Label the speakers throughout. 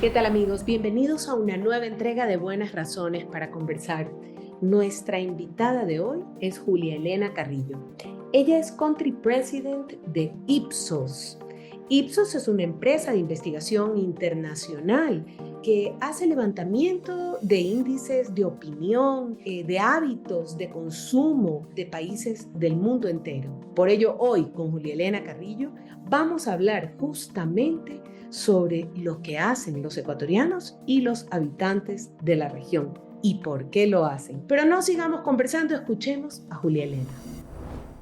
Speaker 1: ¿Qué tal amigos? Bienvenidos a una nueva entrega de Buenas Razones para Conversar. Nuestra invitada de hoy es Julia Elena Carrillo. Ella es Country President de Ipsos. Ipsos es una empresa de investigación internacional que hace levantamiento de índices de opinión, de hábitos de consumo de países del mundo entero. Por ello, hoy con Julia Elena Carrillo vamos a hablar justamente sobre lo que hacen los ecuatorianos y los habitantes de la región y por qué lo hacen. Pero no sigamos conversando, escuchemos a Julia Elena.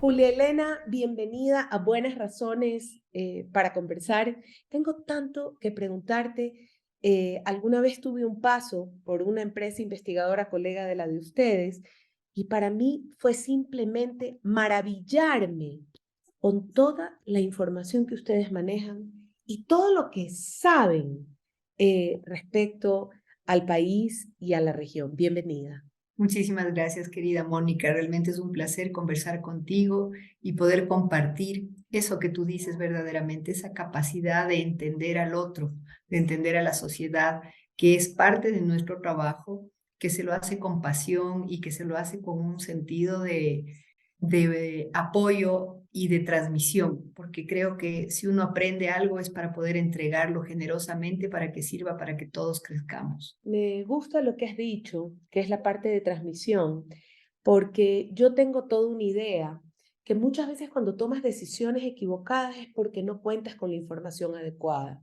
Speaker 1: Julia Elena, bienvenida a Buenas Razones para Conversar. Tengo tanto que preguntarte. Alguna vez tuve un paso por una empresa investigadora colega de la de ustedes y para mí fue simplemente maravillarme con toda la información que ustedes manejan y todo lo que saben respecto al país y a la región. Bienvenida.
Speaker 2: Muchísimas gracias, querida Mónica. Realmente es un placer conversar contigo y poder compartir eso que tú dices verdaderamente, esa capacidad de entender al otro, de entender a la sociedad, que es parte de nuestro trabajo, que se lo hace con pasión y que se lo hace con un sentido de apoyo y de transmisión, porque creo que si uno aprende algo es para poder entregarlo generosamente para que sirva para que todos crezcamos.
Speaker 1: Me gusta lo que has dicho, que es la parte de transmisión, porque yo tengo toda una idea que muchas veces cuando tomas decisiones equivocadas es porque no cuentas con la información adecuada.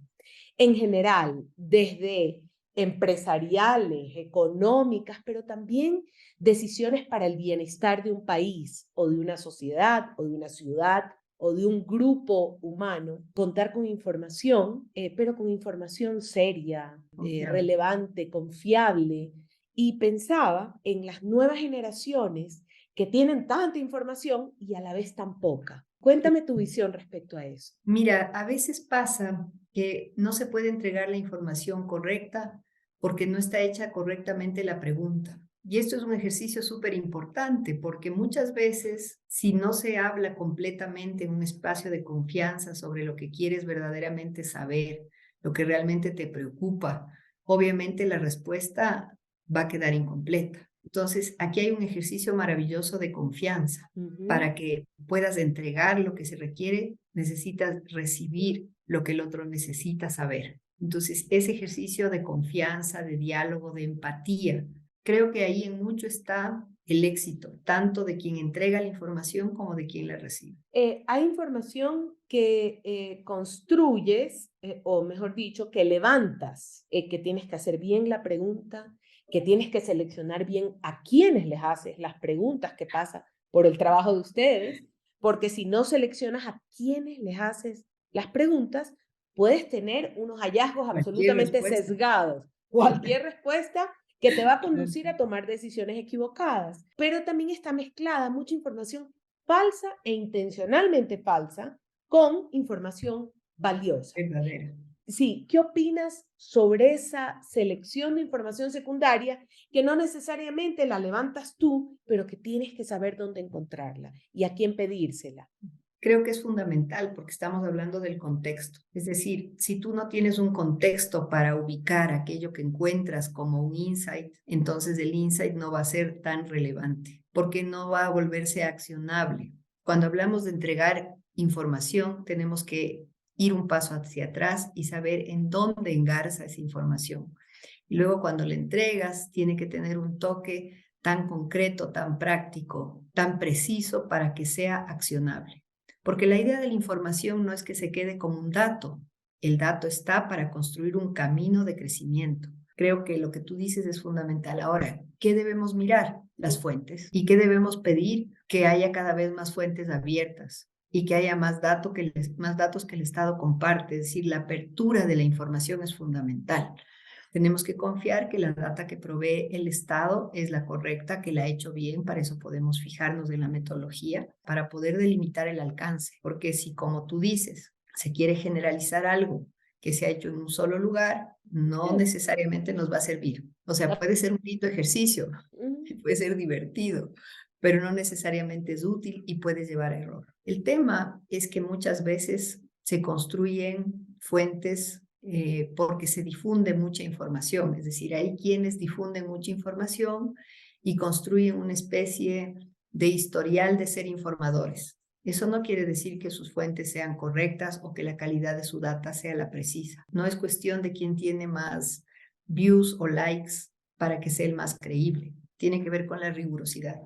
Speaker 1: En general, desde empresariales, económicas, pero también decisiones para el bienestar de un país o de una sociedad o de una ciudad o de un grupo humano, contar con información, pero con información seria,
Speaker 2: Confiable.
Speaker 1: relevante, confiable. Y pensaba en las nuevas generaciones que tienen tanta información y a la vez tan poca. Cuéntame tu visión respecto a eso.
Speaker 2: Mira, a veces pasa que no se puede entregar la información correcta porque no está hecha correctamente la pregunta. Y esto es un ejercicio súper importante porque muchas veces si no se habla completamente en un espacio de confianza sobre lo que quieres verdaderamente saber, lo que realmente te preocupa, obviamente la respuesta va a quedar incompleta. Entonces, aquí hay un ejercicio maravilloso de confianza.
Speaker 1: Ujú.
Speaker 2: Para que puedas entregar lo que se requiere, necesitas recibir lo que el otro necesita saber. Entonces, ese ejercicio de confianza, de diálogo, de empatía, creo que ahí en mucho está el éxito, tanto de quien entrega la información como de quien la recibe.
Speaker 1: Hay información que construyes, o mejor dicho, que levantas, que tienes que hacer bien la pregunta, que tienes que seleccionar bien a quienes les haces las preguntas que pasa por el trabajo de ustedes, porque si no seleccionas a quienes les haces las preguntas, puedes tener unos hallazgos
Speaker 2: Cualquier
Speaker 1: absolutamente
Speaker 2: respuesta.
Speaker 1: sesgados. Cualquier respuesta que te va a conducir a tomar decisiones equivocadas, pero también está mezclada mucha información falsa e intencionalmente falsa con información valiosa.
Speaker 2: Verdadera.
Speaker 1: Sí, ¿qué opinas sobre esa selección de información secundaria que no necesariamente la levantas tú, pero que tienes que saber dónde encontrarla y a quién pedírsela?
Speaker 2: Creo que es fundamental porque estamos hablando del contexto. Es decir, si tú no tienes un contexto para ubicar aquello que encuentras como un insight, entonces el insight no va a ser tan relevante porque no va a volverse accionable. Cuando hablamos de entregar información, tenemos que ir un paso hacia atrás y saber en dónde engarza esa información. Y luego cuando la entregas, tiene que tener un toque tan concreto, tan práctico, tan preciso para que sea accionable. Porque la idea de la información no es que se quede como un dato. El dato está para construir un camino de crecimiento. Creo que lo que tú dices es fundamental. Ahora, ¿qué debemos mirar? Las fuentes. ¿Y qué debemos pedir? Que haya cada vez más fuentes abiertas y que haya más datos que el Estado comparte. Es decir, la apertura de la información es fundamental. Tenemos que confiar que la data que provee el Estado es la correcta, que la ha hecho bien, para eso podemos fijarnos en la metodología, para poder delimitar el alcance, porque si, como tú dices, se quiere generalizar algo que se ha hecho en un solo lugar, no necesariamente nos va a servir. O sea, puede ser un lindo ejercicio, puede ser divertido, pero no necesariamente es útil y puede llevar a error. El tema es que muchas veces se construyen fuentes porque se difunde mucha información. Es decir, hay quienes difunden mucha información y construyen una especie de historial de ser informadores. Eso no quiere decir que sus fuentes sean correctas o que la calidad de su data sea la precisa. No es cuestión de quién tiene más views o likes para que sea el más creíble. Tiene que ver con la rigurosidad.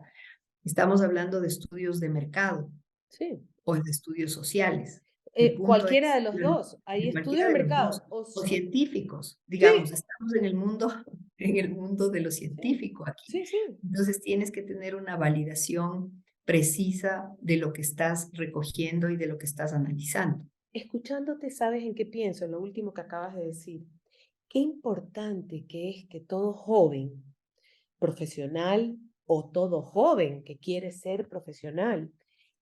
Speaker 2: Estamos hablando de estudios de mercado
Speaker 1: Sí.
Speaker 2: o de estudios sociales. El punto
Speaker 1: Cualquiera
Speaker 2: es
Speaker 1: de los dos. Hay
Speaker 2: de
Speaker 1: estudio
Speaker 2: cualquiera
Speaker 1: de
Speaker 2: de los
Speaker 1: mercado.
Speaker 2: dos, o científicos, digamos,
Speaker 1: Sí,
Speaker 2: estamos en el mundo de lo
Speaker 1: sí,
Speaker 2: científico aquí.
Speaker 1: sí, sí.
Speaker 2: Entonces tienes que tener una validación precisa de lo que estás recogiendo y de lo que estás analizando.
Speaker 1: Escuchándote, ¿sabes en qué pienso? En lo último que acabas de decir. Qué importante que es que todo joven profesional o todo joven que quiere ser profesional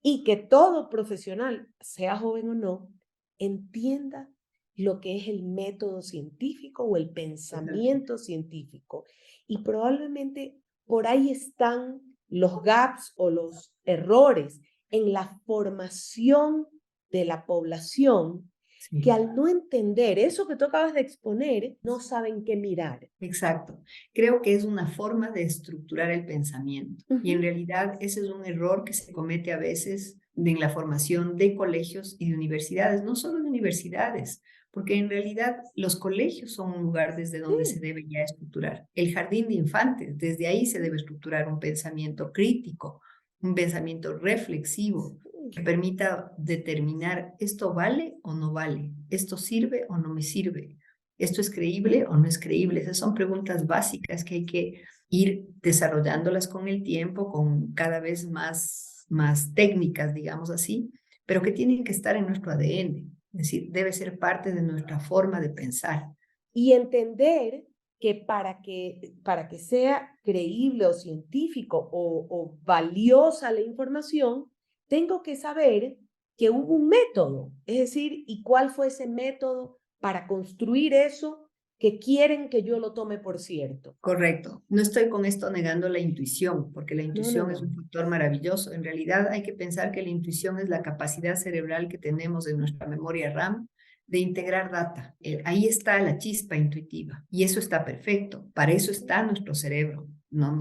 Speaker 1: y que todo profesional, sea joven o no, entienda lo que es el método científico o el
Speaker 2: Totalmente.
Speaker 1: pensamiento científico. Y probablemente por ahí están los gaps o los errores en la formación de la población que
Speaker 2: Sí.
Speaker 1: al no entender eso que tú acabas de exponer, no saben qué mirar.
Speaker 2: Exacto. Creo que es una forma de estructurar el pensamiento y en
Speaker 1: Ujú.
Speaker 2: realidad ese es un error que se comete a veces en la formación de colegios y de universidades, no solo de universidades, porque en realidad los colegios son un lugar desde donde se
Speaker 1: Sí,
Speaker 2: debe ya estructurar. El jardín de infantes, desde ahí se debe estructurar un pensamiento crítico, un pensamiento reflexivo
Speaker 1: sí.
Speaker 2: que permita determinar esto vale o no vale, esto sirve o no me sirve. ¿Esto es creíble o no es creíble? Esas son preguntas básicas que hay que ir desarrollándolas con el tiempo, con cada vez más técnicas, digamos así, pero que tienen que estar en nuestro ADN. Es decir, debe ser parte de nuestra forma de pensar.
Speaker 1: Y entender que para que sea creíble o científico o valiosa la información, tengo que saber que hubo un método, es decir, y cuál fue ese método para construir eso que quieren que yo lo tome por cierto.
Speaker 2: Correcto. No estoy con esto negando la intuición, porque la
Speaker 1: No, no,
Speaker 2: intuición es
Speaker 1: no.
Speaker 2: un factor maravilloso. En realidad hay que pensar que la intuición es la capacidad cerebral que tenemos en nuestra memoria RAM de integrar data. Ahí está la chispa intuitiva y eso está perfecto. Para eso está nuestro cerebro. No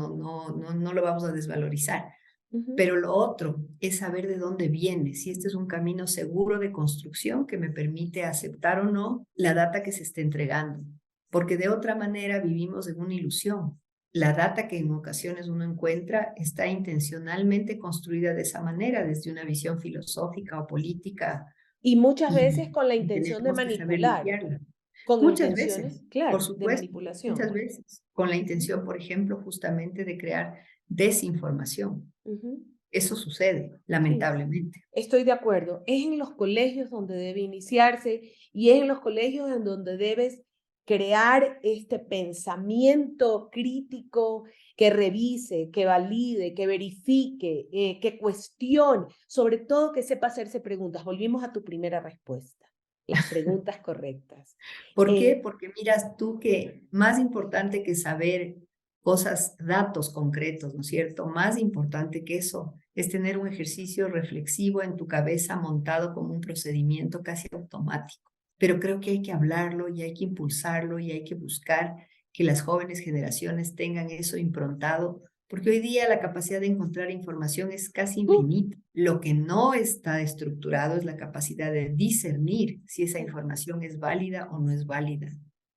Speaker 2: lo vamos a desvalorizar.
Speaker 1: Ujú.
Speaker 2: Pero lo otro es saber de dónde viene, si este es un camino seguro de construcción que me permite aceptar o no la data que se esté entregando, porque de otra manera vivimos en una ilusión. La data que en ocasiones uno encuentra está intencionalmente construida de esa manera, desde una visión filosófica o política,
Speaker 1: Y muchas
Speaker 2: y,
Speaker 1: veces con la
Speaker 2: y
Speaker 1: intención de
Speaker 2: tenemos que saber
Speaker 1: manipular,
Speaker 2: limpiarla.
Speaker 1: con
Speaker 2: Muchas
Speaker 1: intenciones,
Speaker 2: veces, por
Speaker 1: claro, de
Speaker 2: supuesto, muchas
Speaker 1: manipulación.
Speaker 2: veces, con la
Speaker 1: Ujú,
Speaker 2: intención, por ejemplo, justamente de crear desinformación.
Speaker 1: ujú.
Speaker 2: Eso sucede,
Speaker 1: Sí.
Speaker 2: lamentablemente.
Speaker 1: Estoy de acuerdo. Es en los colegios donde debe iniciarse y es en los colegios en donde debes crear este pensamiento crítico que revise, que valide, que verifique, que cuestione, sobre todo que sepa hacerse preguntas. Volvimos a tu primera respuesta, las preguntas correctas.
Speaker 2: ¿Por qué?
Speaker 1: Eh,
Speaker 2: Porque miras tú que más importante que saber cosas, datos concretos, ¿no es cierto? Más importante que eso es tener un ejercicio reflexivo en tu cabeza montado como un procedimiento casi automático. Pero creo que hay que hablarlo y hay que impulsarlo y hay que buscar que las jóvenes generaciones tengan eso improntado, porque hoy día la capacidad de encontrar información es casi infinita. Lo que no está estructurado es la capacidad de discernir si esa información es válida o no es válida.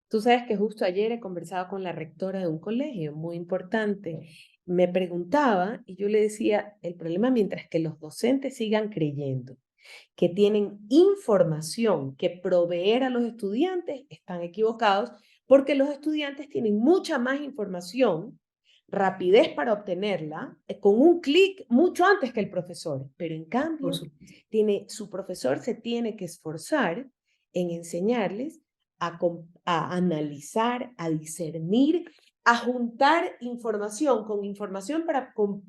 Speaker 1: Tú sabes que justo ayer he conversado con la rectora de un colegio muy importante. Me preguntaba y yo le decía, el problema mientras que los docentes sigan creyendo que tienen información que proveer a los estudiantes, están equivocados porque los estudiantes tienen mucha más información, rapidez para obtenerla, con un clic mucho antes que el profesor, pero en
Speaker 2: Por
Speaker 1: cambio,
Speaker 2: supuesto.
Speaker 1: su profesor se tiene que esforzar en enseñarles a analizar, a discernir, a juntar información con información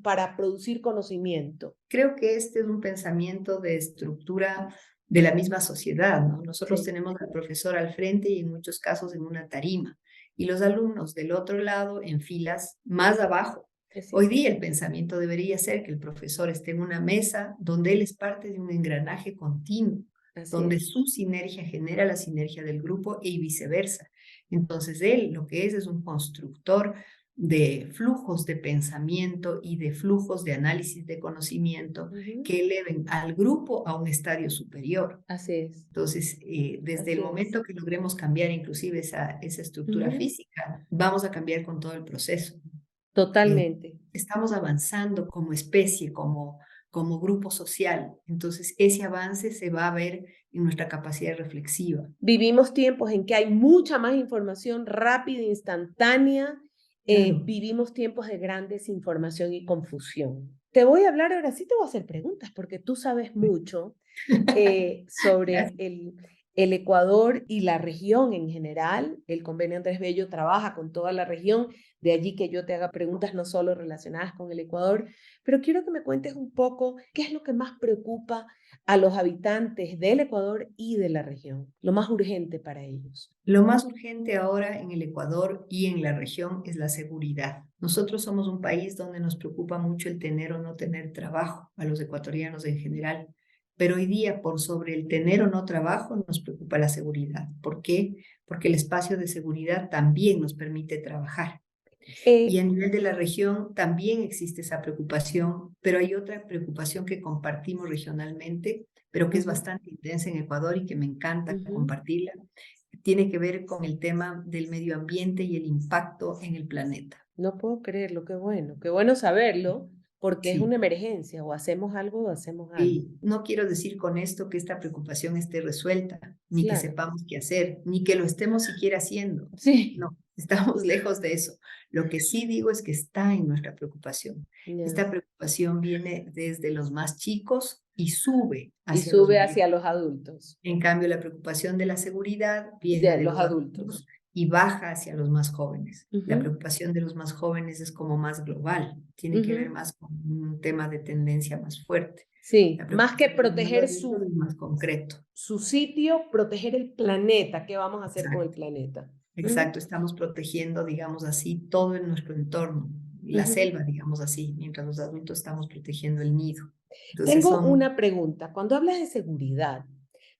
Speaker 1: para producir conocimiento.
Speaker 2: Creo que este es un pensamiento de estructura de la misma sociedad, ¿no? Nosotros
Speaker 1: Sí,
Speaker 2: tenemos al profesor al frente y en muchos casos en una tarima, y los alumnos del otro lado en filas más abajo.
Speaker 1: es
Speaker 2: Hoy
Speaker 1: cierto.
Speaker 2: día el pensamiento debería ser que el profesor esté en una mesa donde él es parte de un engranaje continuo,
Speaker 1: Así
Speaker 2: donde
Speaker 1: es.
Speaker 2: su sinergia genera la sinergia del grupo y viceversa. Entonces, él lo que es un constructor de flujos de pensamiento y de flujos de análisis de conocimiento
Speaker 1: Ujú.
Speaker 2: que eleven al grupo a un estadio superior.
Speaker 1: Así es.
Speaker 2: Entonces, desde el
Speaker 1: Así es.
Speaker 2: momento que logremos cambiar inclusive esa estructura
Speaker 1: Ujú.
Speaker 2: física, vamos a cambiar con todo el proceso. Eh,
Speaker 1: Totalmente.
Speaker 2: Estamos avanzando como especie, como grupo social. Entonces, ese avance se va a ver en nuestra capacidad reflexiva.
Speaker 1: Vivimos tiempos en que hay mucha más información rápida, instantánea.
Speaker 2: Claro.
Speaker 1: Vivimos tiempos de gran desinformación y confusión. Te voy a hablar ahora, sí te voy a hacer preguntas porque tú sabes mucho sobre
Speaker 2: Gracias.
Speaker 1: el Ecuador y la región en general. El Convenio Andrés Bello trabaja con toda la región, de allí que yo te haga preguntas no solo relacionadas con el Ecuador, pero quiero que me cuentes un poco qué es lo que más preocupa a los habitantes del Ecuador y de la región, lo más urgente para ellos.
Speaker 2: Lo más urgente ahora en el Ecuador y en la región es la seguridad. Nosotros somos un país donde nos preocupa mucho el tener o no tener trabajo, a los ecuatorianos en general. Pero hoy día, por sobre el tener o no trabajo, nos preocupa la seguridad. ¿Por qué? Porque el espacio de seguridad también nos permite trabajar. Y a
Speaker 1: Eh,
Speaker 2: nivel de la región también existe esa preocupación, pero hay otra preocupación que compartimos regionalmente, pero que es
Speaker 1: ujú,
Speaker 2: bastante intensa en Ecuador y que me encanta
Speaker 1: ujú.
Speaker 2: compartirla. Tiene que ver con el tema del medio ambiente y el impacto en el planeta.
Speaker 1: No puedo creerlo, qué bueno saberlo, porque es
Speaker 2: Sí.
Speaker 1: una emergencia, o hacemos algo.
Speaker 2: Y no quiero decir con esto que esta preocupación esté resuelta, ni que
Speaker 1: Claro,
Speaker 2: sepamos qué hacer, ni que lo estemos siquiera haciendo.
Speaker 1: sí,
Speaker 2: No, estamos lejos de eso. Lo que sí digo es que está en nuestra preocupación.
Speaker 1: ya.
Speaker 2: Esta preocupación viene desde los más chicos y sube
Speaker 1: Y
Speaker 2: hacia los
Speaker 1: sube
Speaker 2: mayores.
Speaker 1: hacia los adultos,
Speaker 2: En cambio, la preocupación de la seguridad viene
Speaker 1: de
Speaker 2: de
Speaker 1: los
Speaker 2: los adultos
Speaker 1: adultos.
Speaker 2: y baja hacia los más jóvenes. La
Speaker 1: Ujú,
Speaker 2: preocupación de los más jóvenes es como más global, tiene que ver
Speaker 1: ujú.
Speaker 2: más con un tema de tendencia más fuerte.
Speaker 1: Sí,
Speaker 2: La
Speaker 1: más que
Speaker 2: preocupación de los más
Speaker 1: proteger
Speaker 2: adultos es más concreto.
Speaker 1: su sitio, proteger el planeta. ¿Qué vamos a hacer con el
Speaker 2: Exacto,
Speaker 1: planeta? Ujú,
Speaker 2: exacto. Estamos protegiendo, digamos así, todo en nuestro entorno, la
Speaker 1: ujú.
Speaker 2: selva, digamos así, mientras los adultos estamos protegiendo el nido. Entonces
Speaker 1: Tengo
Speaker 2: son
Speaker 1: una pregunta. Cuando hablas de seguridad,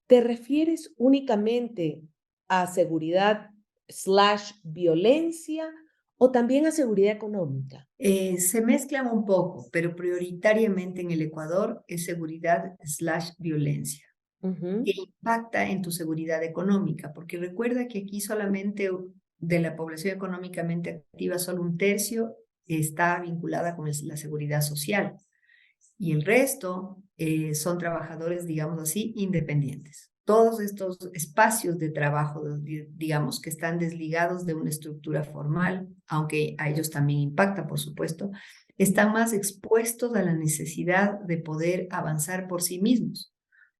Speaker 1: ¿te refieres únicamente a seguridad slash violencia o también a seguridad económica?
Speaker 2: Se mezclan un poco, pero prioritariamente en el Ecuador es seguridad slash violencia, que
Speaker 1: Ujú,
Speaker 2: impacta en tu seguridad económica, porque recuerda que aquí solamente de la población económicamente activa, solo un tercio está vinculada con la seguridad social y el resto son trabajadores, digamos así, independientes. Todos estos espacios de trabajo, digamos, que están desligados de una estructura formal, aunque a ellos también impacta, por supuesto, están más expuestos a la necesidad de poder avanzar por sí mismos,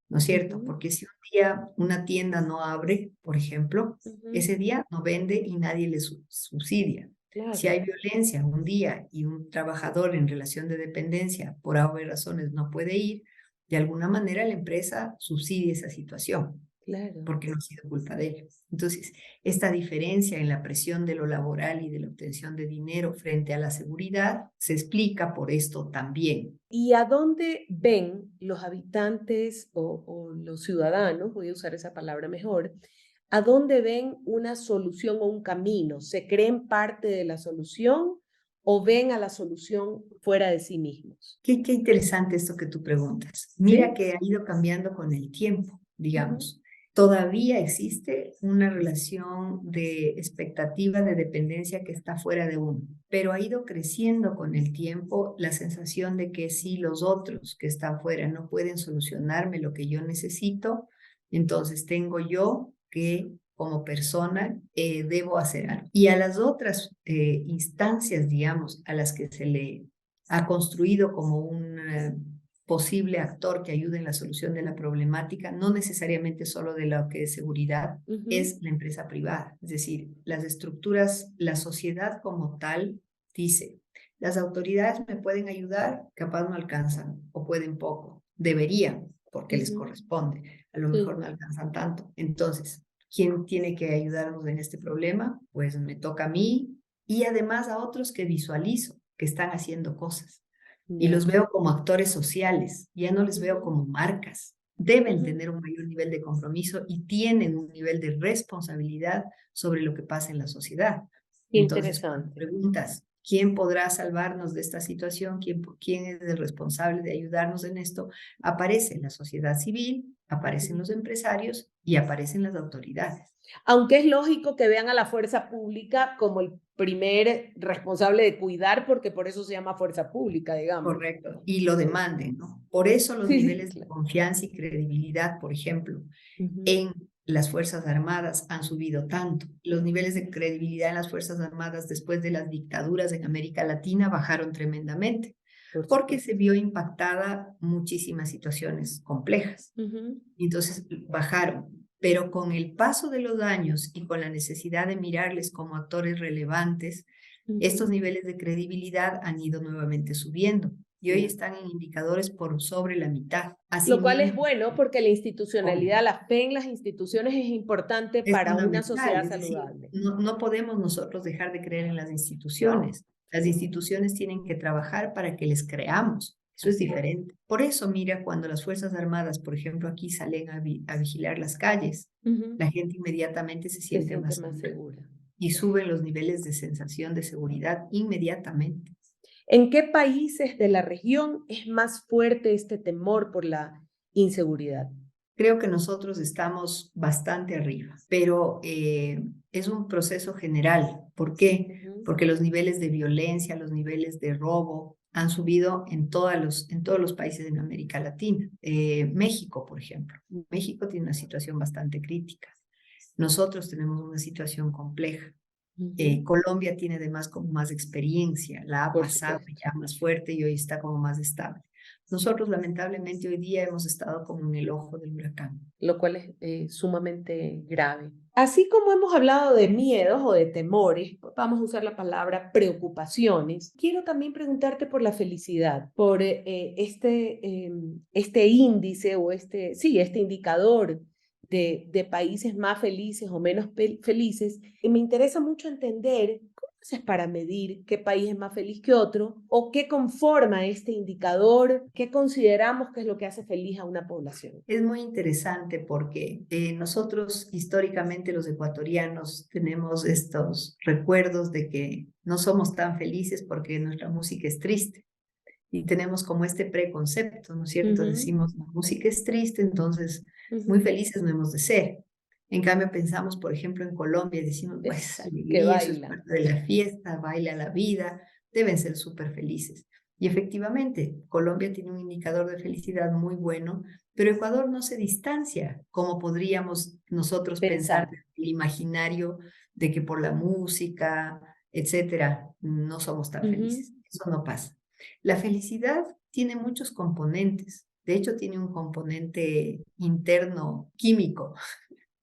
Speaker 2: ¿no es cierto?
Speaker 1: ujú,
Speaker 2: Porque si un día una tienda no abre, por ejemplo,
Speaker 1: ujú.
Speaker 2: ese día no vende y nadie le subsidia. Si
Speaker 1: Claro,
Speaker 2: hay violencia un día y un trabajador en relación de dependencia por obvias razones no puede ir, de alguna manera la empresa subsidia esa situación
Speaker 1: claro.
Speaker 2: porque no ha sido culpa de él. Entonces, esta diferencia en la presión de lo laboral y de la obtención de dinero frente a la seguridad se explica por esto también.
Speaker 1: ¿Y a dónde ven los habitantes o los ciudadanos, voy a usar esa palabra mejor, a dónde ven una solución o un camino? ¿Se creen parte de la solución o ven a la solución fuera de sí mismos?
Speaker 2: Qué interesante esto que tú preguntas. Mira
Speaker 1: ¿Sí?
Speaker 2: que ha ido cambiando con el tiempo,
Speaker 1: Ujú,
Speaker 2: digamos. Todavía existe una relación de expectativa de dependencia que está fuera de uno, pero ha ido creciendo con el tiempo la sensación de que si los otros que están fuera no pueden solucionarme lo que yo necesito, entonces tengo yo que como persona debo hacer algo. Y a las otras instancias, digamos, a las que se le ha construido como un posible actor que ayude en la solución de la problemática, no necesariamente solo de lo que es seguridad,
Speaker 1: ujú,
Speaker 2: es la empresa privada. Es decir, las estructuras, la sociedad como tal dice, las autoridades me pueden ayudar, capaz no alcanzan o pueden poco, deberían, porque les
Speaker 1: ujú.
Speaker 2: corresponde, a lo mejor
Speaker 1: Sí,
Speaker 2: no alcanzan tanto. Entonces, ¿quién tiene que ayudarnos en este problema? Pues me toca a mí y además a otros que visualizo que están haciendo cosas y
Speaker 1: ya.
Speaker 2: los veo como actores sociales, ya no les veo
Speaker 1: Ujú,
Speaker 2: como marcas. deben tener un mayor nivel de compromiso y tienen un nivel de responsabilidad sobre lo que pasa en la sociedad. Entonces, cuando
Speaker 1: Interesante.
Speaker 2: preguntas, ¿quién podrá salvarnos de esta situación? ¿Quién es el responsable de ayudarnos en esto? Aparece la sociedad civil, aparecen los empresarios y aparecen las autoridades.
Speaker 1: Aunque es lógico que vean a la fuerza pública como el primer responsable de cuidar, porque por eso se llama fuerza pública, digamos.
Speaker 2: Correcto. Y lo demanden, ¿no? Por eso los
Speaker 1: Sí, sí,
Speaker 2: niveles de
Speaker 1: claro.
Speaker 2: confianza y credibilidad, por ejemplo,
Speaker 1: Ujú.
Speaker 2: en las Fuerzas Armadas han subido tanto. Los niveles de credibilidad en las Fuerzas Armadas después de las dictaduras en América Latina bajaron tremendamente,
Speaker 1: Por
Speaker 2: porque
Speaker 1: supuesto.
Speaker 2: se vio impactada muchísimas situaciones complejas.
Speaker 1: Ujú,
Speaker 2: Entonces bajaron. Pero con el paso de los años y con la necesidad de mirarles como actores relevantes, estos
Speaker 1: ujú.
Speaker 2: niveles de credibilidad han ido nuevamente subiendo y hoy
Speaker 1: Ya.
Speaker 2: están en indicadores por sobre la mitad.
Speaker 1: Lo cual es
Speaker 2: Asimismo,
Speaker 1: bueno porque la
Speaker 2: obvio,
Speaker 1: institucionalidad, la fe en las instituciones es importante
Speaker 2: es
Speaker 1: para una
Speaker 2: fundamental,
Speaker 1: sociedad
Speaker 2: es decir,
Speaker 1: saludable.
Speaker 2: no podemos nosotros dejar de creer en las instituciones. Las instituciones tienen que trabajar para que les creamos. Eso es
Speaker 1: Así es.
Speaker 2: diferente. Por eso, mira, cuando las Fuerzas Armadas, por ejemplo, aquí salen a vigilar las calles,
Speaker 1: Ujú.
Speaker 2: la gente inmediatamente se
Speaker 1: Se
Speaker 2: siente
Speaker 1: siente
Speaker 2: más
Speaker 1: más
Speaker 2: segura
Speaker 1: segura.
Speaker 2: y suben los niveles de sensación de seguridad inmediatamente.
Speaker 1: ¿En qué países de la región es más fuerte este temor por la inseguridad?
Speaker 2: Creo que nosotros estamos bastante arriba, pero es un proceso general. ¿Por qué?
Speaker 1: Ujú.
Speaker 2: Porque los niveles de violencia, los niveles de robo han subido en todos los países de América Latina. México, por ejemplo. México tiene una situación bastante crítica. Nosotros tenemos una situación compleja.
Speaker 1: Ujú.
Speaker 2: Colombia tiene además como más experiencia, la ha
Speaker 1: Por
Speaker 2: pasado
Speaker 1: supuesto.
Speaker 2: ya más fuerte y hoy está como más estable. Nosotros lamentablemente hoy día hemos estado como en el ojo del huracán.
Speaker 1: Lo cual es sumamente grave. Así como hemos hablado de miedos o de temores, vamos a usar la palabra preocupaciones, quiero también preguntarte por la felicidad, por este índice o este indicador de países más felices o menos felices. Y me interesa mucho entender cómo haces para medir qué país es más feliz que otro o qué conforma este indicador, qué consideramos que es lo que hace feliz a una población.
Speaker 2: Es muy interesante porque nosotros históricamente los ecuatorianos tenemos estos recuerdos de que no somos tan felices porque nuestra música es triste y tenemos como este preconcepto, ¿no es cierto?
Speaker 1: Ujú,
Speaker 2: Decimos, la música es triste, entonces muy
Speaker 1: ujú.
Speaker 2: felices no hemos de ser. En cambio, pensamos, por ejemplo, en Colombia y decimos, pues
Speaker 1: Es que
Speaker 2: alegría, eso es
Speaker 1: baila.
Speaker 2: parte de la fiesta, baila la vida, deben ser súper felices. Y efectivamente, Colombia tiene un indicador de felicidad muy bueno, pero Ecuador no se distancia, como podríamos nosotros pensar
Speaker 1: Pensar.
Speaker 2: el imaginario de que por la música, etcétera, no somos tan
Speaker 1: Ujú.
Speaker 2: felices. Eso no pasa. La felicidad tiene muchos componentes. De hecho, tiene un componente interno químico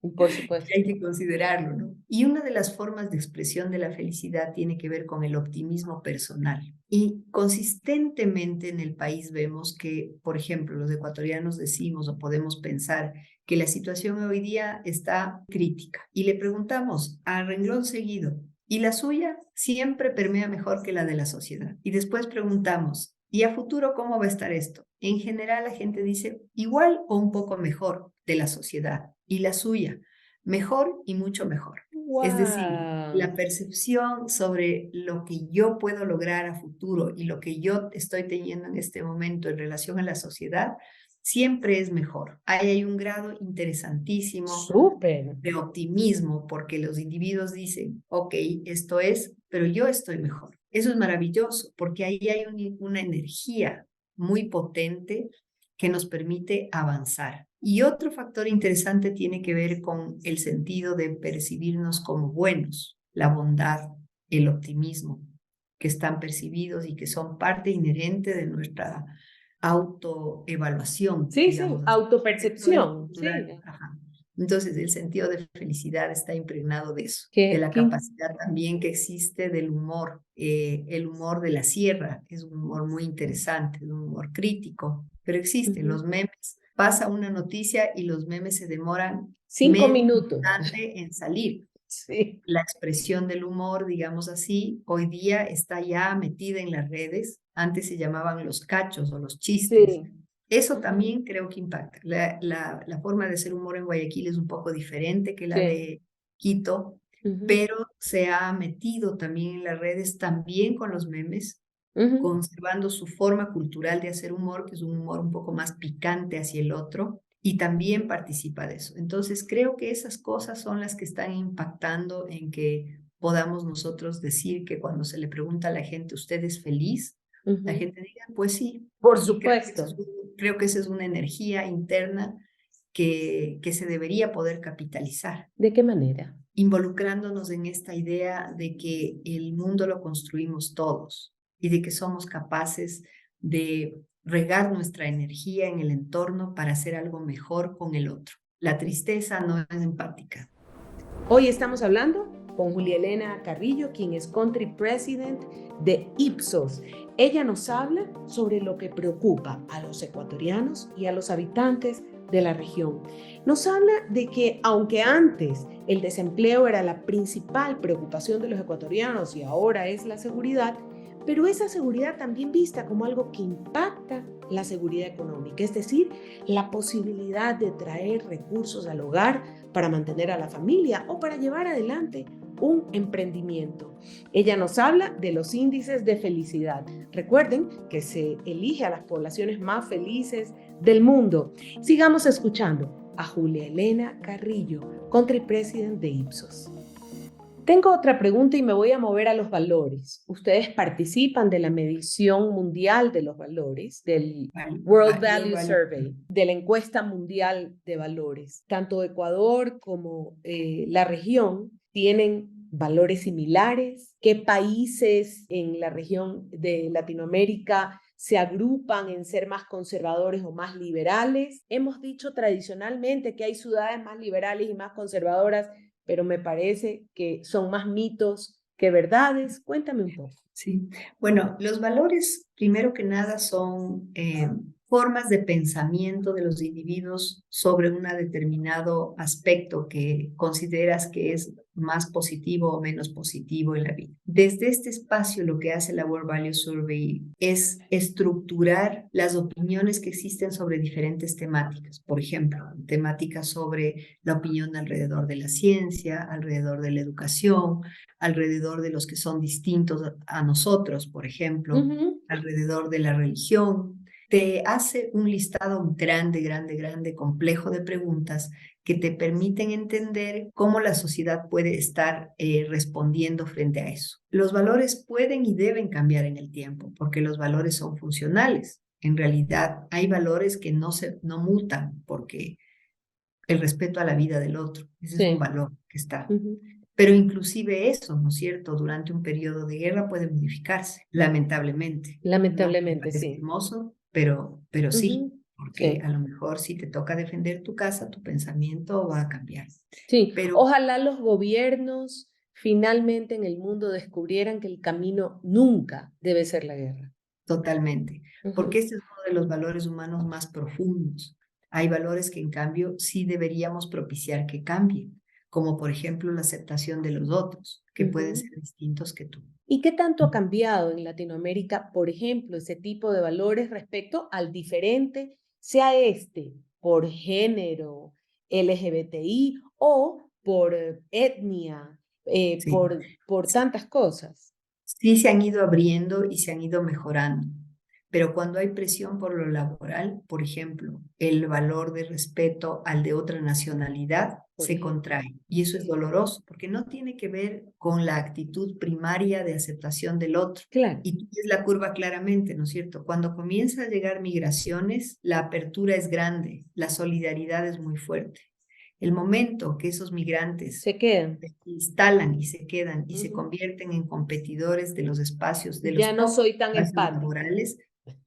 Speaker 1: Por
Speaker 2: que hay
Speaker 1: supuesto.
Speaker 2: que considerarlo, ¿no? Y una de las formas de expresión de la felicidad tiene que ver con el optimismo personal. Y consistentemente en el país vemos que, por ejemplo, los ecuatorianos decimos o podemos pensar que la situación hoy día está crítica. Y le preguntamos a renglón seguido, ¿y la suya? Siempre permea mejor que la de la sociedad. Y después preguntamos, ¿y a futuro cómo va a estar esto? En general la gente dice igual o un poco mejor de la sociedad. ¿Y la suya? Mejor y mucho mejor. Es decir, la
Speaker 1: Wow.
Speaker 2: percepción sobre lo que yo puedo lograr a futuro y lo que yo estoy teniendo en este momento en relación a la sociedad siempre es mejor. Ahí hay un grado interesantísimo
Speaker 1: Súper.
Speaker 2: de optimismo porque los individuos dicen, ok, esto es, pero yo estoy mejor. Eso es maravilloso porque ahí hay una energía muy potente que nos permite avanzar. Y otro factor interesante tiene que ver con el sentido de percibirnos como buenos, la bondad, el optimismo, que están percibidos y que son parte inherente de nuestra autoevaluación,
Speaker 1: Sí, sí,
Speaker 2: digamos así. Esto es
Speaker 1: autopercepción. Sí.
Speaker 2: cultural. Ajá. Entonces, el sentido de felicidad está impregnado de eso, de
Speaker 1: Qué,
Speaker 2: la capacidad también que existe del humor. El humor de la sierra es un humor muy interesante, es un humor crítico, pero existen
Speaker 1: ujú.
Speaker 2: los memes. Pasa una noticia y los memes se demoran
Speaker 1: 5 minutos.
Speaker 2: instante en salir.
Speaker 1: Sí.
Speaker 2: La expresión del humor, digamos así, hoy día está ya metida en las redes. Antes se llamaban los cachos o los chistes.
Speaker 1: Sí.
Speaker 2: Eso
Speaker 1: Ujú,
Speaker 2: también creo que impacta. La forma de hacer humor en Guayaquil es un poco diferente que la
Speaker 1: sí,
Speaker 2: de Quito,
Speaker 1: ujú,
Speaker 2: pero se ha metido también en las redes, también con los memes,
Speaker 1: ujú.
Speaker 2: conservando su forma cultural de hacer humor, que es un humor un poco más picante hacia el otro, y también participa de eso. Entonces, creo que esas cosas son las que están impactando en que podamos nosotros decir que cuando se le pregunta a la gente, ¿usted es feliz? La
Speaker 1: Ujú.
Speaker 2: gente diga, pues sí,
Speaker 1: Por
Speaker 2: y
Speaker 1: supuesto.
Speaker 2: creo que esa es una energía interna que se debería poder capitalizar
Speaker 1: ¿De qué manera?
Speaker 2: involucrándonos en esta idea de que el mundo lo construimos todos y de que somos capaces de regar nuestra energía en el entorno para hacer algo mejor con el otro. La tristeza no es empática.
Speaker 1: Hoy estamos hablando con Julia Elena Carrillo, quien es Country President de Ipsos. Ella nos habla sobre lo que preocupa a los ecuatorianos y a los habitantes de la región. Nos habla de que aunque antes el desempleo era la principal preocupación de los ecuatorianos y ahora es la seguridad, pero esa seguridad también vista como algo que impacta la seguridad económica, es decir, la posibilidad de traer recursos al hogar para mantener a la familia o para llevar adelante un emprendimiento. Ella nos habla de los índices de felicidad. Recuerden que se elige a las poblaciones más felices del mundo. Sigamos escuchando a Julia Elena Carrillo, Country President de Ipsos. Tengo otra pregunta y me voy a mover a los valores. Ustedes participan de la medición mundial de los valores, del World
Speaker 2: World
Speaker 1: Value
Speaker 2: Value.
Speaker 1: Survey, de la encuesta mundial de valores. Tanto Ecuador como la región tienen valores similares. ¿Qué países en la región de Latinoamérica se agrupan en ser más conservadores o más liberales? Hemos dicho tradicionalmente que hay ciudades más liberales y más conservadoras, pero me parece que son más mitos que verdades. Cuéntame un poco.
Speaker 2: Sí, bueno, los valores, primero que nada, son formas de pensamiento de los individuos sobre un determinado aspecto que consideras que es más positivo o menos positivo en la vida. Desde este espacio, lo que hace la World Value Survey es estructurar las opiniones que existen sobre diferentes temáticas. Por ejemplo, temáticas sobre la opinión alrededor de la ciencia, alrededor de la educación, alrededor de los que son distintos a nosotros, por ejemplo,
Speaker 1: Ujú.
Speaker 2: alrededor de la religión. Te hace un listado grande, grande, grande, complejo de preguntas que te permiten entender cómo la sociedad puede estar respondiendo frente a eso. Los valores pueden y deben cambiar en el tiempo, porque los valores son funcionales. En realidad, hay valores que no mutan, porque el respeto a la vida del otro, ese es un
Speaker 1: Sí.
Speaker 2: valor que está.
Speaker 1: Ujú.
Speaker 2: Pero inclusive eso, ¿no es cierto? Durante un periodo de guerra puede modificarse, lamentablemente. No me
Speaker 1: Lamentablemente,
Speaker 2: parece
Speaker 1: sí.
Speaker 2: hermoso, pero sí,
Speaker 1: Ujú.
Speaker 2: porque
Speaker 1: Sí.
Speaker 2: a lo mejor si te toca defender tu casa, tu pensamiento va a cambiar.
Speaker 1: Sí.
Speaker 2: Pero
Speaker 1: Ojalá los gobiernos finalmente en el mundo descubrieran que el camino nunca debe ser la guerra.
Speaker 2: totalmente, porque
Speaker 1: Ujú.
Speaker 2: este es uno de los valores humanos más profundos. Hay valores que en cambio sí deberíamos propiciar que cambien, como por ejemplo la aceptación de los otros, que pueden
Speaker 1: Ujú.
Speaker 2: ser distintos que tú.
Speaker 1: ¿Y qué tanto ha cambiado en Latinoamérica, por ejemplo, ese tipo de valores respecto al diferente, sea este por género, LGBTI o por etnia,
Speaker 2: Sí.
Speaker 1: por tantas cosas?
Speaker 2: Sí se han ido abriendo y se han ido mejorando, pero cuando hay presión por lo laboral, por ejemplo, el valor de respeto al de otra nacionalidad
Speaker 1: Por
Speaker 2: se
Speaker 1: ejemplo.
Speaker 2: contrae y eso es doloroso porque no tiene que ver con la actitud primaria de aceptación del otro.
Speaker 1: Claro.
Speaker 2: Y tú ves la curva claramente, ¿no es cierto? Cuando comienza a llegar migraciones, la apertura es grande, la solidaridad es muy fuerte. El momento que esos migrantes
Speaker 1: Se quedan.
Speaker 2: se instalan y se quedan y se
Speaker 1: Ujú.
Speaker 2: convierten en competidores de los espacios, de los
Speaker 1: Ya no
Speaker 2: propios
Speaker 1: soy tan
Speaker 2: espacios
Speaker 1: empática.
Speaker 2: laborales,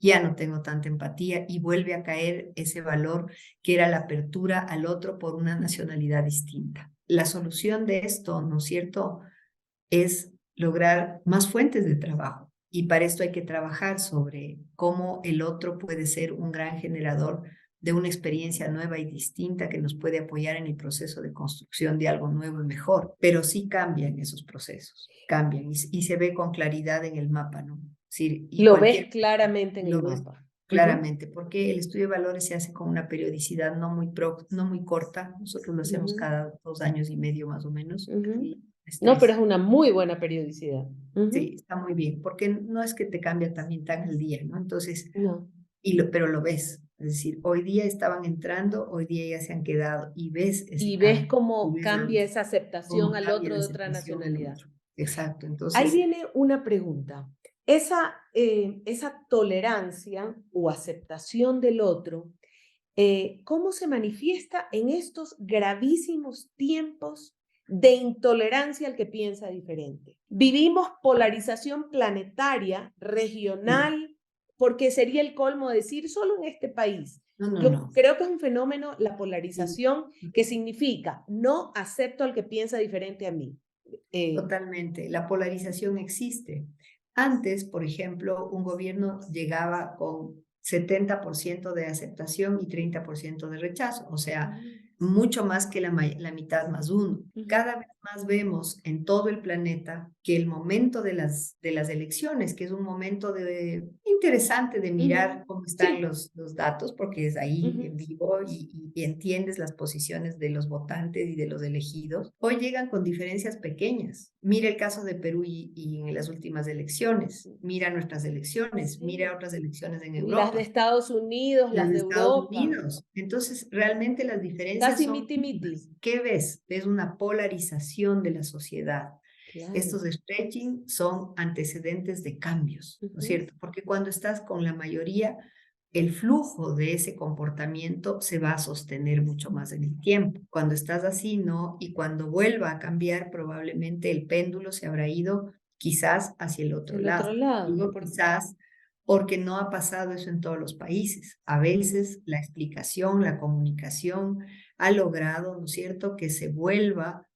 Speaker 2: ya no tengo tanta empatía y vuelve a caer ese valor que era la apertura al otro por una nacionalidad distinta. La solución de esto, ¿no es cierto?, es lograr más fuentes de trabajo. Y para esto hay que trabajar sobre cómo el otro puede ser un gran generador de una experiencia nueva y distinta que nos puede apoyar en el proceso de construcción de algo nuevo y mejor. Pero sí cambian esos procesos, cambian y se ve con claridad en el mapa, ¿no? Sí, y
Speaker 1: Lo ves
Speaker 2: cualquier
Speaker 1: claramente en el
Speaker 2: lo ves
Speaker 1: mapa. Ujú,
Speaker 2: claramente, porque el estudio de valores se hace con una periodicidad no muy corta. Nosotros lo hacemos
Speaker 1: ujú,
Speaker 2: cada 2 años y medio más o menos.
Speaker 1: ujú.
Speaker 2: Es
Speaker 1: No, pero
Speaker 2: tres.
Speaker 1: es una muy buena periodicidad.
Speaker 2: Sí,
Speaker 1: Ujú.
Speaker 2: está muy bien, porque no es que te cambia también tan al día, ¿no? Entonces,
Speaker 1: No.
Speaker 2: pero lo ves. Es decir, hoy día estaban entrando, hoy día ya se han quedado y ves ese
Speaker 1: Y ves
Speaker 2: cambio, y
Speaker 1: cómo
Speaker 2: ves
Speaker 1: cambia esa aceptación
Speaker 2: cómo
Speaker 1: al
Speaker 2: cambia
Speaker 1: otro
Speaker 2: la
Speaker 1: de otra
Speaker 2: aceptación del
Speaker 1: nacionalidad.
Speaker 2: otro. Exacto.
Speaker 1: Ahí
Speaker 2: Entonces,
Speaker 1: viene una pregunta. Esa tolerancia o aceptación del otro, ¿cómo se manifiesta en estos gravísimos tiempos de intolerancia al que piensa diferente? Vivimos polarización planetaria,
Speaker 2: sí.
Speaker 1: regional, porque sería el colmo decir solo en este país.
Speaker 2: No, no,
Speaker 1: Yo
Speaker 2: no.
Speaker 1: creo que es un fenómeno, la
Speaker 2: Sí.
Speaker 1: polarización, que significa no acepto al que piensa diferente a mí. Eh,
Speaker 2: Totalmente, la polarización existe. Antes, por ejemplo, un gobierno llegaba con 70% de aceptación y 30% de rechazo, o sea, mucho más que la mitad más uno.
Speaker 1: Ujú,
Speaker 2: Cada vez más vemos en todo el planeta que el momento de las elecciones, que es un momento interesante de mirar
Speaker 1: ujú.
Speaker 2: cómo están
Speaker 1: Sí.
Speaker 2: los datos, porque es ahí
Speaker 1: Ujú,
Speaker 2: en vivo y entiendes las posiciones de los votantes y de los elegidos, hoy llegan con diferencias pequeñas. Mira el caso de Perú y en las últimas elecciones, mira nuestras elecciones, mira
Speaker 1: sí.
Speaker 2: otras elecciones en
Speaker 1: Las de
Speaker 2: Europa,
Speaker 1: Estados Unidos,
Speaker 2: las
Speaker 1: las
Speaker 2: de
Speaker 1: de
Speaker 2: Estados
Speaker 1: Europa,
Speaker 2: Unidos. Entonces, realmente las diferencias
Speaker 1: casi
Speaker 2: son
Speaker 1: miti-miti.
Speaker 2: mínimas. ¿Qué ves? Ves una polarización de la sociedad.
Speaker 1: Claro.
Speaker 2: Estos stretching son antecedentes de cambios, ¿no es
Speaker 1: Ujú,
Speaker 2: cierto? Porque cuando estás con la mayoría, el flujo de ese comportamiento se va a sostener mucho más en el tiempo. Cuando estás así, no, y cuando vuelva a cambiar, probablemente el péndulo se habrá ido quizás hacia el
Speaker 1: hacia
Speaker 2: otro
Speaker 1: el otro
Speaker 2: lado.
Speaker 1: lado.
Speaker 2: Digo quizás porque no ha pasado eso en todos los países. A
Speaker 1: Ujú,
Speaker 2: veces la explicación, la comunicación ha logrado, ¿no es cierto?, que se vuelva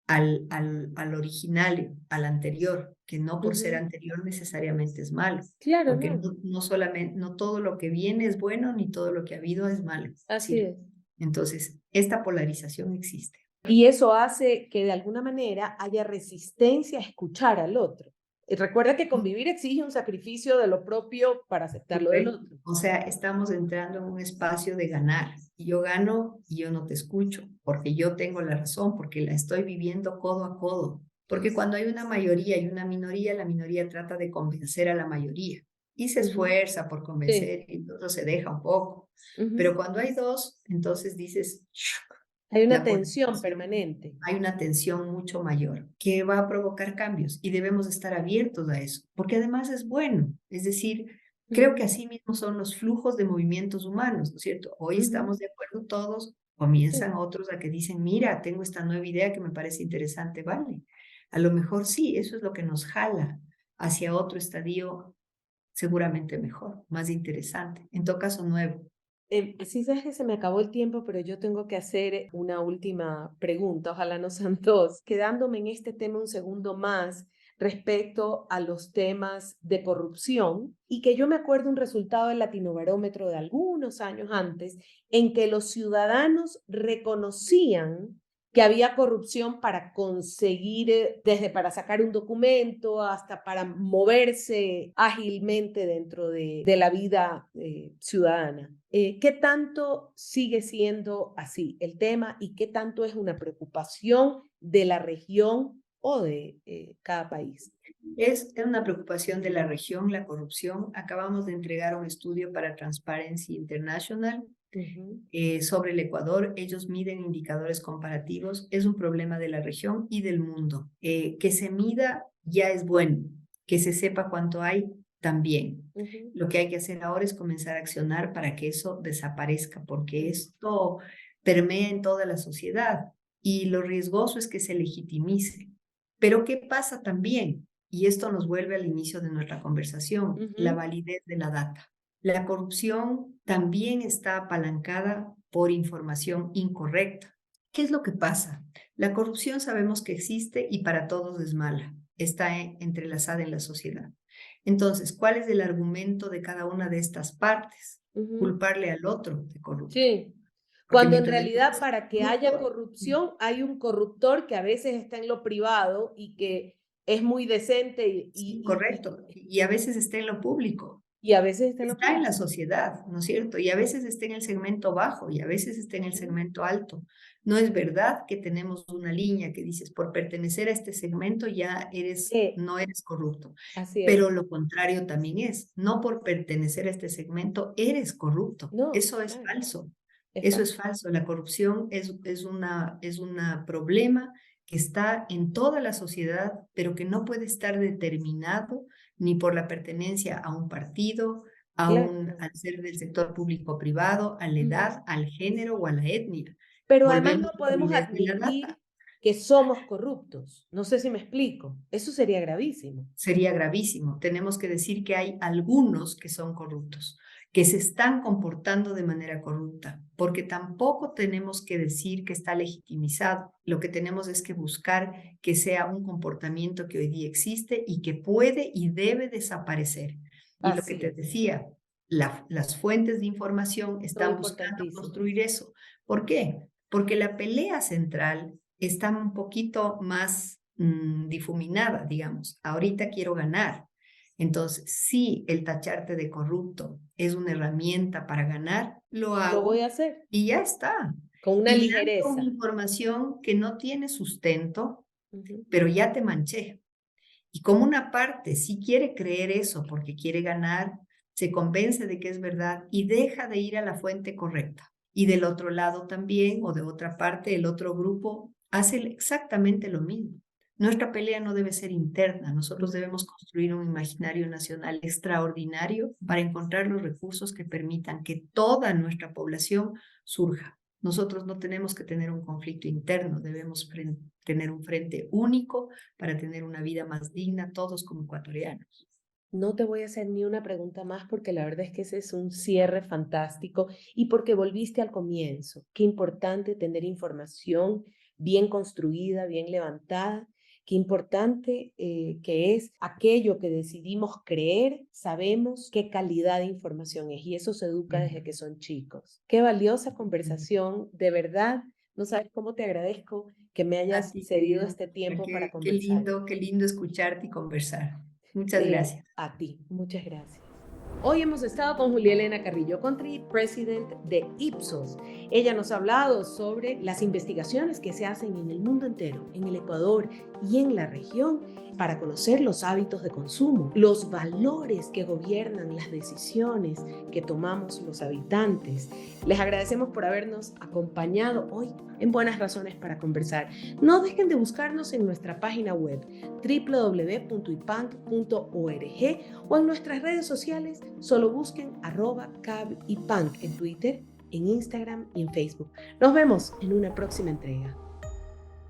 Speaker 2: al originario, al anterior, que no por ser
Speaker 1: ujú.
Speaker 2: anterior necesariamente es malo,
Speaker 1: Claro,
Speaker 2: porque
Speaker 1: no.
Speaker 2: no solamente, no todo lo que viene es bueno, ni todo lo que ha habido es malo.
Speaker 1: Así
Speaker 2: Sí.
Speaker 1: es.
Speaker 2: Entonces, esta polarización existe.
Speaker 1: Y eso hace que de alguna manera haya resistencia a escuchar al otro. Y recuerda que convivir exige un sacrificio de lo propio para aceptar lo del
Speaker 2: Correcto.
Speaker 1: otro.
Speaker 2: O sea, estamos entrando en un espacio de ganar. Y yo gano y yo no te escucho, porque yo tengo la razón, porque la estoy viviendo codo a codo. Porque cuando hay una mayoría y una minoría, la minoría trata de convencer a la mayoría y se
Speaker 1: Ujú,
Speaker 2: esfuerza por
Speaker 1: sí.
Speaker 2: convencer y el otro se deja un poco.
Speaker 1: Ujú.
Speaker 2: Pero cuando hay dos, entonces dices,
Speaker 1: Hay una
Speaker 2: la
Speaker 1: tensión
Speaker 2: polarización,
Speaker 1: permanente.
Speaker 2: hay una tensión mucho mayor que va a provocar cambios y debemos estar abiertos a eso, porque además es bueno. Es decir, creo que
Speaker 1: Ujú,
Speaker 2: así mismo son los flujos de movimientos humanos, ¿no es cierto? Hoy
Speaker 1: ujú.
Speaker 2: estamos de acuerdo todos, comienzan
Speaker 1: Sí.
Speaker 2: otros a que dicen, mira, tengo esta nueva idea que me parece interesante, vale. A lo mejor sí, eso es lo que nos jala hacia otro estadio seguramente mejor, más interesante, en todo caso nuevo.
Speaker 1: Sí, sabes que se me acabó el tiempo, pero yo tengo que hacer una última pregunta, ojalá no sean dos, quedándome en este tema un segundo más respecto a los temas de corrupción y que yo me acuerdo un resultado del Latinobarómetro de algunos años antes en que los ciudadanos reconocían que había corrupción para conseguir, desde para sacar un documento hasta para moverse ágilmente dentro de la vida ciudadana. ¿Qué tanto sigue siendo así el tema y qué tanto es una preocupación de la región o de cada país?
Speaker 2: Es una preocupación de la región, la corrupción. Acabamos de entregar un estudio para Transparency International
Speaker 1: Ujú,
Speaker 2: sobre el Ecuador. Ellos miden indicadores comparativos. Es un problema de la región y del mundo. Que se mida ya es bueno, que se sepa cuánto hay también.
Speaker 1: ujú,
Speaker 2: Lo que hay que hacer ahora es comenzar a accionar para que eso desaparezca, porque
Speaker 1: ujú,
Speaker 2: esto permea en toda la sociedad y lo riesgoso es que se legitimice. Pero ¿qué pasa también? Y esto nos vuelve al inicio de nuestra conversación, la
Speaker 1: ujú.
Speaker 2: validez de la data. La corrupción también está apalancada por información incorrecta. ¿Qué es lo que pasa? La corrupción sabemos que existe y para todos es mala. Está entrelazada en la sociedad. Entonces, ¿cuál es el argumento de cada una de estas partes?
Speaker 1: Ujú.
Speaker 2: Culparle al otro de corrupto.
Speaker 1: Sí,
Speaker 2: Porque
Speaker 1: cuando en
Speaker 2: mientras el otro
Speaker 1: realidad
Speaker 2: es
Speaker 1: para que haya
Speaker 2: corrupto,
Speaker 1: corrupción hay un corruptor que a veces está en lo privado y que es muy decente
Speaker 2: sí, correcto. Y a veces está en lo público.
Speaker 1: Y a veces está en lo
Speaker 2: Está en la
Speaker 1: público.
Speaker 2: sociedad, ¿no es cierto? Y a veces está en el segmento bajo y a veces está en el
Speaker 1: Ujú.
Speaker 2: segmento alto. No es verdad que tenemos una línea que dices, por pertenecer a este segmento ya no eres corrupto.
Speaker 1: Así es.
Speaker 2: Pero lo contrario también es, no por pertenecer a este segmento eres corrupto.
Speaker 1: No,
Speaker 2: Eso es
Speaker 1: claro,
Speaker 2: falso.
Speaker 1: es
Speaker 2: Eso es
Speaker 1: falso.
Speaker 2: falso. La corrupción es una problema que está en toda la sociedad, pero que no puede estar determinado ni por la pertenencia a un partido,
Speaker 1: Claro.
Speaker 2: al ser del sector público o privado, a la
Speaker 1: Ujú.
Speaker 2: edad, al género o a la etnia.
Speaker 1: Pero además
Speaker 2: Volvemos
Speaker 1: no
Speaker 2: a la
Speaker 1: podemos
Speaker 2: validez de la data.
Speaker 1: admitir que somos corruptos. No sé si me explico. Eso sería gravísimo.
Speaker 2: Sería gravísimo. Tenemos que decir que hay algunos que son corruptos, que se están comportando de manera corrupta, porque tampoco tenemos que decir que está legitimizado. Lo que tenemos es que buscar que sea un comportamiento que hoy día existe y que puede y debe desaparecer. Y lo que
Speaker 1: Así
Speaker 2: te
Speaker 1: es.
Speaker 2: decía, las fuentes de información
Speaker 1: Son
Speaker 2: están buscando
Speaker 1: importantísimas.
Speaker 2: construir eso. ¿Por qué? Porque la pelea central está un poquito más difuminada, digamos. Ahorita quiero ganar. Entonces, si el tacharte de corrupto es una herramienta para ganar, lo
Speaker 1: Lo voy a
Speaker 2: hago
Speaker 1: hacer
Speaker 2: y ya está.
Speaker 1: con una
Speaker 2: Y lanzo una
Speaker 1: ligereza.
Speaker 2: información que no tiene sustento,
Speaker 1: Ujú.
Speaker 2: pero ya te manché. Y como una parte sí quiere creer eso porque quiere ganar, se convence de que es verdad y deja de ir a la fuente correcta. Y del otro lado también, o de otra parte, el otro grupo hace exactamente lo mismo. Nuestra pelea no debe ser interna, nosotros debemos construir un imaginario nacional extraordinario para encontrar los recursos que permitan que toda nuestra población surja. Nosotros no tenemos que tener un conflicto interno, debemos tener un frente único para tener una vida más digna todos como ecuatorianos.
Speaker 1: No te voy a hacer ni una pregunta más porque la verdad es que ese es un cierre fantástico y porque volviste al comienzo. Qué importante tener información bien construida, bien levantada. Qué importante que es aquello que decidimos creer, sabemos qué calidad de información es y eso se educa desde que son chicos. Qué valiosa conversación, de verdad. No sabes cómo te agradezco que me
Speaker 2: A
Speaker 1: hayas
Speaker 2: ti,
Speaker 1: cedido
Speaker 2: querida,
Speaker 1: este tiempo para conversar.
Speaker 2: qué lindo escucharte y conversar. Muchas gracias.
Speaker 1: A ti, muchas gracias. Hoy hemos estado con Julia Elena Carrillo, Country President de Ipsos. Ella nos ha hablado sobre las investigaciones que se hacen en el mundo entero, en el Ecuador y en la región, para conocer los hábitos de consumo, los valores que gobiernan las decisiones que tomamos los habitantes. Les agradecemos por habernos acompañado hoy en Buenas Razones para Conversar. No dejen de buscarnos en nuestra página web www.ipank.org o en nuestras redes sociales. Solo busquen @cabipank en Twitter, en Instagram y en Facebook. Nos vemos en una próxima entrega.